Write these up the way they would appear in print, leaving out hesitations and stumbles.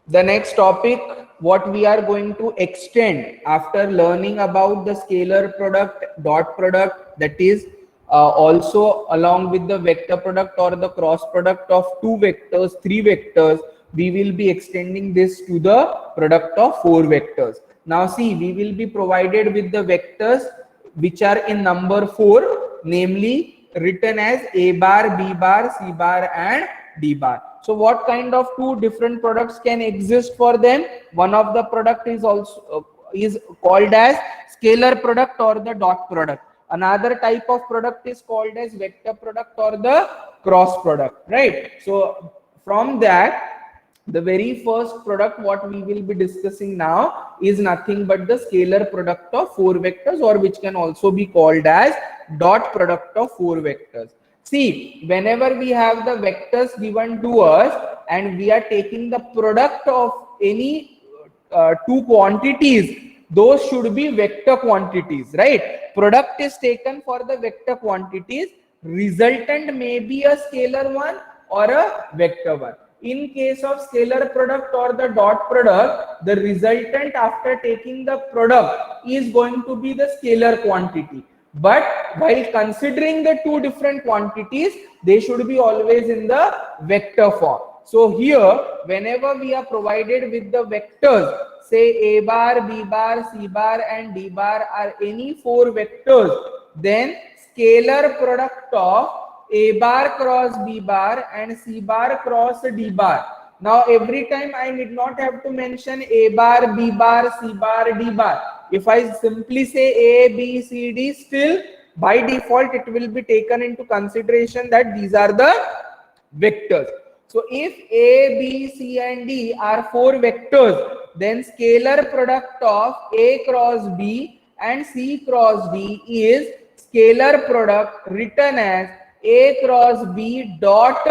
The next topic, what we are going to extend after learning about the scalar product, dot product, that is also along with the vector product or the cross product of two vectors, three vectors, we will be extending this to the product of four vectors. Now see, we will be provided with the vectors which are in number 4, namely written as a bar, b bar, c bar and d bar. So what kind of two different products can exist for them? One of the product is also is called as scalar product or the dot product. Another type of product is called as vector product or the cross product, right? So from that, the very first product what we will be discussing now is nothing but the scalar product of four vectors, or which can also be called as dot product of four vectors. See, whenever we have the vectors given to us and we are taking the product of any two quantities, those should be vector quantities, right? Product is taken for the vector quantities, resultant may be a scalar one or a vector one. In case of scalar product or the dot product, the resultant after taking the product is going to be the scalar quantity. But while considering the two different quantities, they should be always in the vector form. So here, whenever we are provided with the vectors, say a bar, b bar, c bar and d bar are any four vectors, then scalar product of a bar cross b bar and c bar cross d bar. Now every time I need not have to mention a bar, b bar, c bar, d bar. If I simply say a, b, c, d, still by default it will be taken into consideration that these are the vectors. So if a, b, c and d are four vectors, then scalar product of a cross b and c cross d is scalar product written as a cross b dot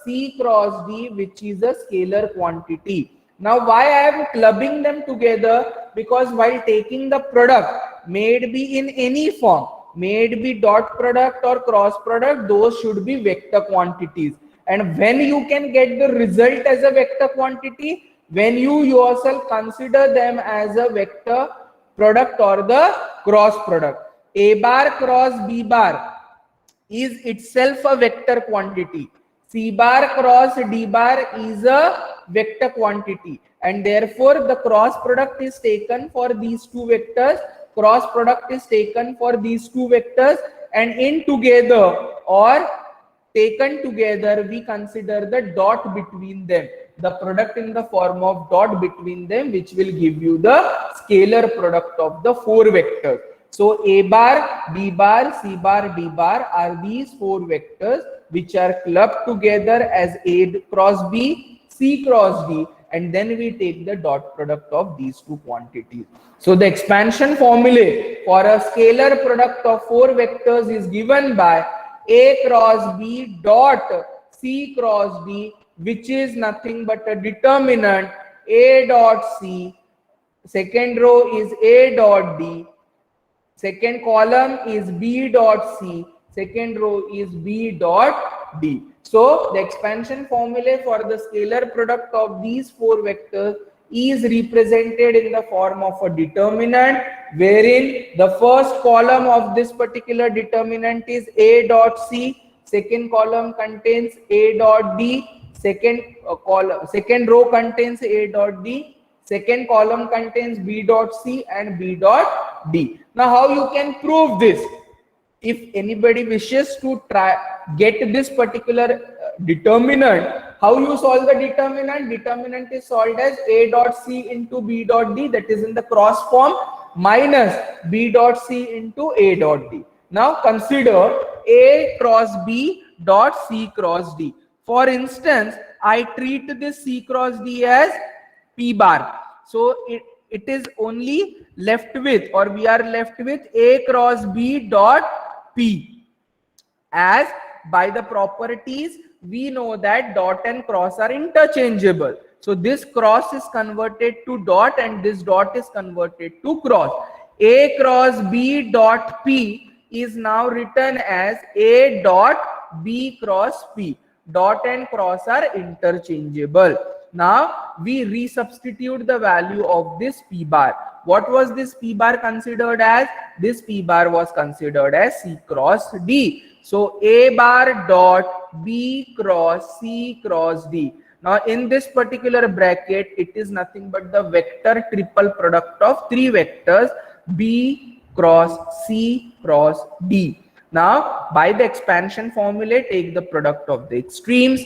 c cross d, which is a scalar quantity. Now why I am clubbing them together? Because while taking the product, may it be in any form, may it be dot product or cross product, those should be vector quantities. And when you can get the result as a vector quantity, when you yourself consider them as a vector product or the cross product. A bar cross b bar is itself a vector quantity. C bar cross d bar is a vector quantity, and therefore the cross product is taken for these two vectors, cross product is taken for these two vectors, and in together or taken together we consider the dot between them, the product in the form of dot between them, which will give you the scalar product of the four vectors. So a bar, b bar, c bar, d bar are these four vectors which are clubbed together as a cross b, c cross d, and then we take the dot product of these two quantities. So the expansion formula for a scalar product of four vectors is given by a cross b dot c cross d, which is nothing but a determinant a dot c, second row is a dot d, second column is b dot c, second row is b dot d. So the expansion formula for the scalar product of these four vectors is represented in the form of a determinant, wherein the first column of this particular determinant is a dot c, second column contains a dot d, second row contains a dot d, second column contains b dot c and b dot d. Now how you can prove this? If anybody wishes to try get this particular determinant, how you solve the determinant? Determinant is solved as a dot c into b dot d, that is in the cross form, minus b dot c into a dot d. Now consider a cross b dot c cross d. For instance, I treat this c cross d as p bar. So it is only left with, or we are left with a cross b dot p, as by the properties we know that dot and cross are interchangeable. So this cross is converted to dot and this dot is converted to cross. A cross b dot p is now written as a dot b cross p. Dot and cross are interchangeable. Now we resubstitute the value of this P bar. What was this P bar considered as? This P bar was considered as C cross D. So A bar dot B cross C cross D. Now in this particular bracket, it is nothing but the vector triple product of three vectors B cross C cross D. Now by the expansion formula, take the product of the extremes.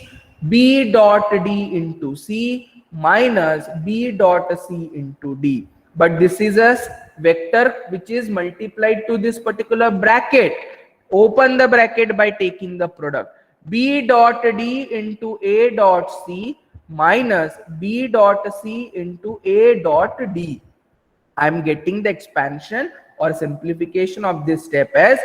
B dot D into C minus B dot C into D. But this is a vector which is multiplied to this particular bracket. Open the bracket by taking the product. B dot D into A dot C minus B dot C into A dot D. I am getting the expansion or simplification of this step as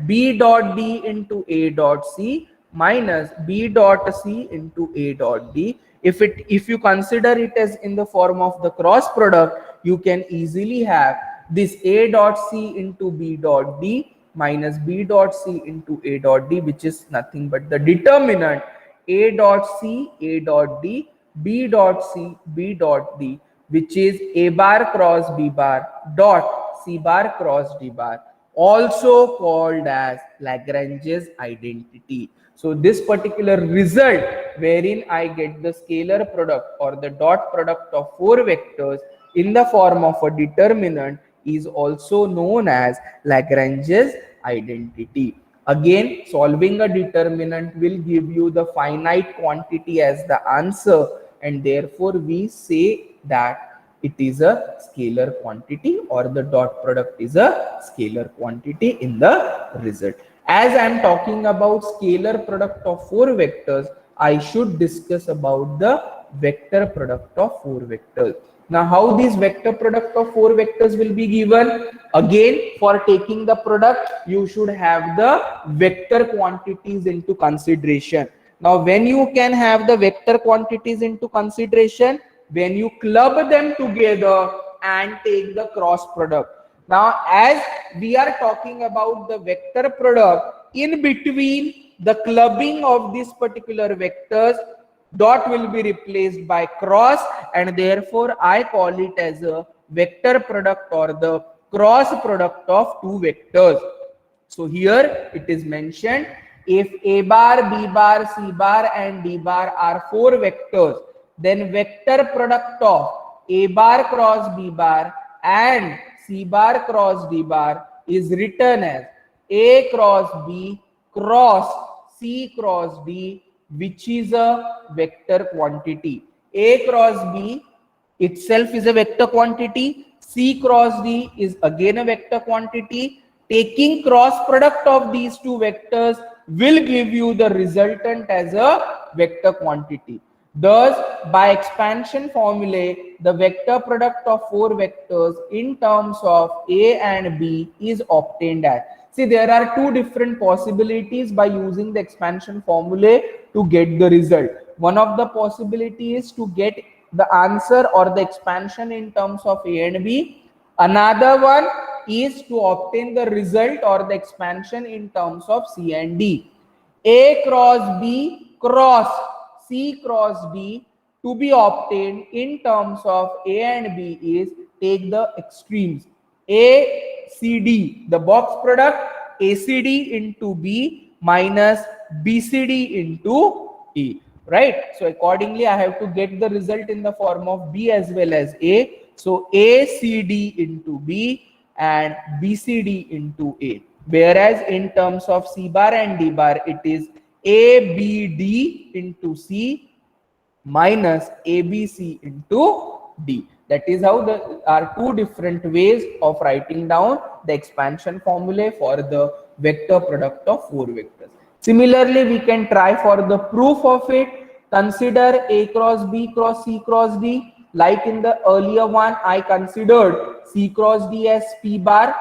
B dot D into A dot C minus B dot C into A dot D. If you consider it as in the form of the cross product, you can easily have this A dot C into B dot D minus B dot C into A dot D, which is nothing but the determinant A dot C, A dot D, B dot C, B dot D, which is A bar cross B bar dot C bar cross D bar, also called as Lagrange's identity. So this particular result wherein I get the scalar product or the dot product of four vectors in the form of a determinant is also known as Lagrange's identity. Again, solving a determinant will give you the finite quantity as the answer, and therefore we say that it is a scalar quantity or the dot product is a scalar quantity in the result. As I am talking about scalar product of four vectors, I should discuss about the vector product of four vectors. Now, how this vector product of four vectors will be given? Again, for taking the product, you should have the vector quantities into consideration. Now, when you can have the vector quantities into consideration, when you club them together and take the cross product. Now, as we are talking about the vector product, in between the clubbing of these particular vectors, dot will be replaced by cross, and therefore I call it as a vector product or the cross product of two vectors. So here it is mentioned, if A bar, B bar, C bar and D bar are four vectors, then vector product of A bar cross B bar and C bar cross D bar is written as A cross B cross C cross D, which is a vector quantity. A cross B itself is a vector quantity. C cross D is again a vector quantity. Taking cross product of these two vectors will give you the resultant as a vector quantity. Thus, by expansion formulae, the vector product of four vectors in terms of A and B is obtained as. See, there are two different possibilities by using the expansion formulae to get the result. One of the possibilities is to get the answer or the expansion in terms of A and B. Another one is to obtain the result or the expansion in terms of C and D. A cross B cross C cross D to be obtained in terms of A and B is take the extremes. ACD, the box product, ACD into B minus BCD into A, right? So accordingly, I have to get the result in the form of B as well as A. So ACD into B and BCD into A. Whereas in terms of C bar and D bar, it is ABD into C minus ABC into D. That is how there are two different ways of writing down the expansion formulae for the vector product of four vectors. Similarly, we can try for the proof of it. Consider A cross B cross C cross D. Like in the earlier one, I considered C cross D as P bar.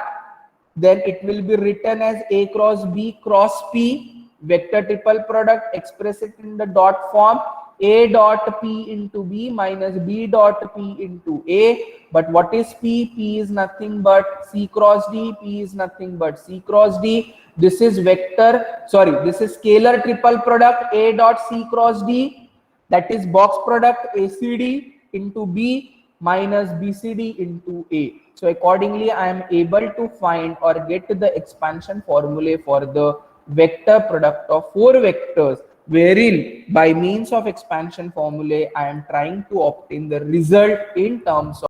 Then it will be written as A cross B cross P, vector triple product, express it in the dot form. A dot P into B minus B dot P into A. But what is P? P is nothing but C cross D. P is nothing but C cross D. This is this is scalar triple product A dot C cross D. that is box product ACD into B minus BCD into A. So accordingly, I am able to find or get the expansion formulae for the vector product of 4 vectors, wherein by means of expansion formulae, I am trying to obtain the result in terms of